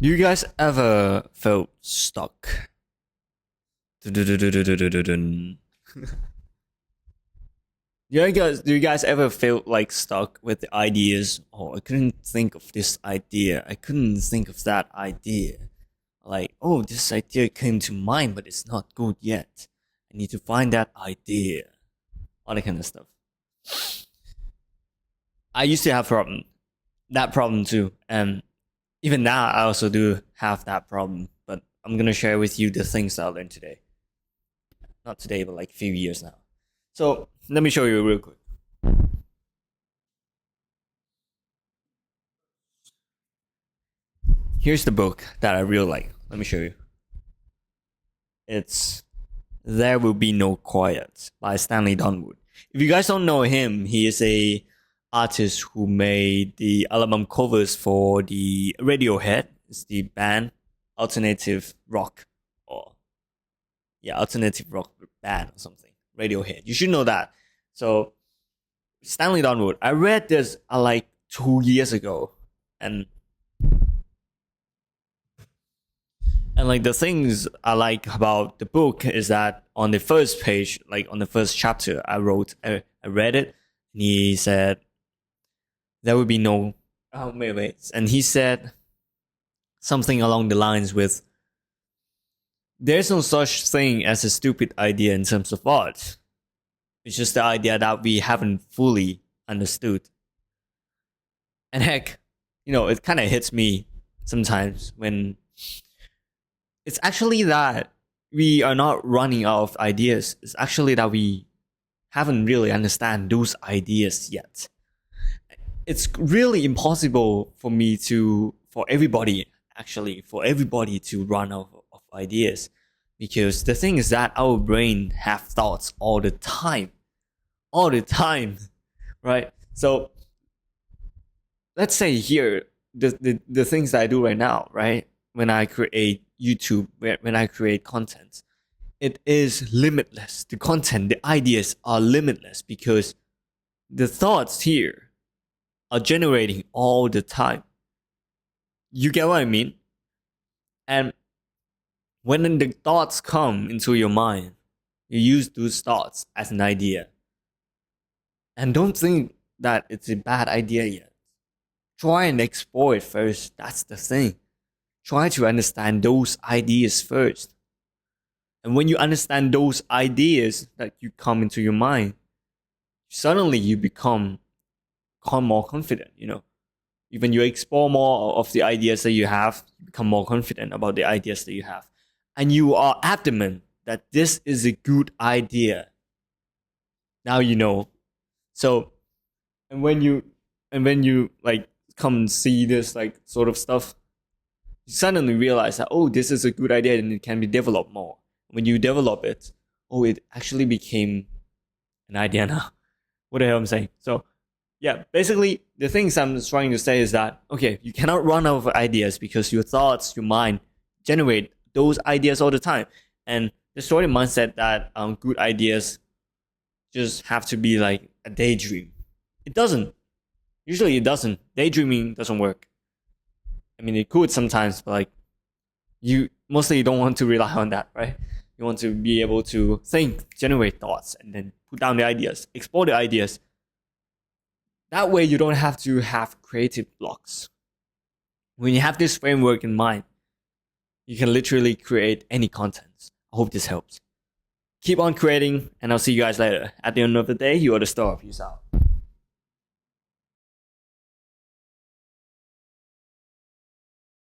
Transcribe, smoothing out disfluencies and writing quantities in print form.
Do you guys ever felt stuck? Do you guys ever feel like stuck with the ideas? Oh, I couldn't think of this idea. I couldn't think of that idea. Like, oh, this idea came to mind, but it's not good yet. I need to find that idea. All that kind of stuff. I used to have that problem too, and even now I also do have that problem. But I'm gonna share with you the things I learned today. Not today, but like a few years now. So let me show you real quick. Here's the book that I really like. Let me show you. It's There Will Be No Quiet by Stanley Donwood. If you guys don't know him, he is a artist who made the album covers for the Radiohead. It's the band alternative rock or alternative rock band or something. Radiohead. You should know that. So Stanley Donwood. I read this like 2 years ago, and like the things I like about the book is that on the first page, like on the first chapter, I read it, and he said there will be no. Oh wait, and he said something along the lines with, "There's no such thing as a stupid idea in terms of art. It's just the idea that we haven't fully understood." And heck, it kind of hits me sometimes when it's actually that we are not running out of ideas. It's actually that we haven't really understand those ideas yet. It's really impossible for everybody to run out of ideas, because the thing is that our brain have thoughts all the time, right? So let's say here, the things that I do right now, right? When I create YouTube, when I create content, it is limitless. The content, the ideas are limitless because the thoughts here are generating all the time. You get what I mean? And when the thoughts come into your mind, you use those thoughts as an idea. And don't think that it's a bad idea yet. Try and explore it first. That's the thing. Try to understand those ideas first. And when you understand those ideas that you come into your mind, suddenly you become more confident, Even you explore more of the ideas that you have, you become more confident about the ideas that you have. And you are adamant that this is a good idea. Now you know. So, and when you like come and see this like sort of stuff, you suddenly realize that, oh, this is a good idea and it can be developed more. When you develop it, oh, it actually became an idea now. What the hell I'm saying? So, yeah, basically, the things I'm trying to say is that, okay, you cannot run out of ideas because your thoughts, your mind generate those ideas all the time. And the sort of mindset that good ideas just have to be like a daydream. It doesn't. Usually it doesn't. Daydreaming doesn't work. I mean, it could sometimes, but like, you don't want to rely on that, right? You want to be able to think, generate thoughts, and then put down the ideas, explore the ideas. That way you don't have to have creative blocks. When you have this framework in mind, you can literally create any content. I hope this helps. Keep on creating, and I'll see you guys later. At the end of the day, you are the star. Peace out.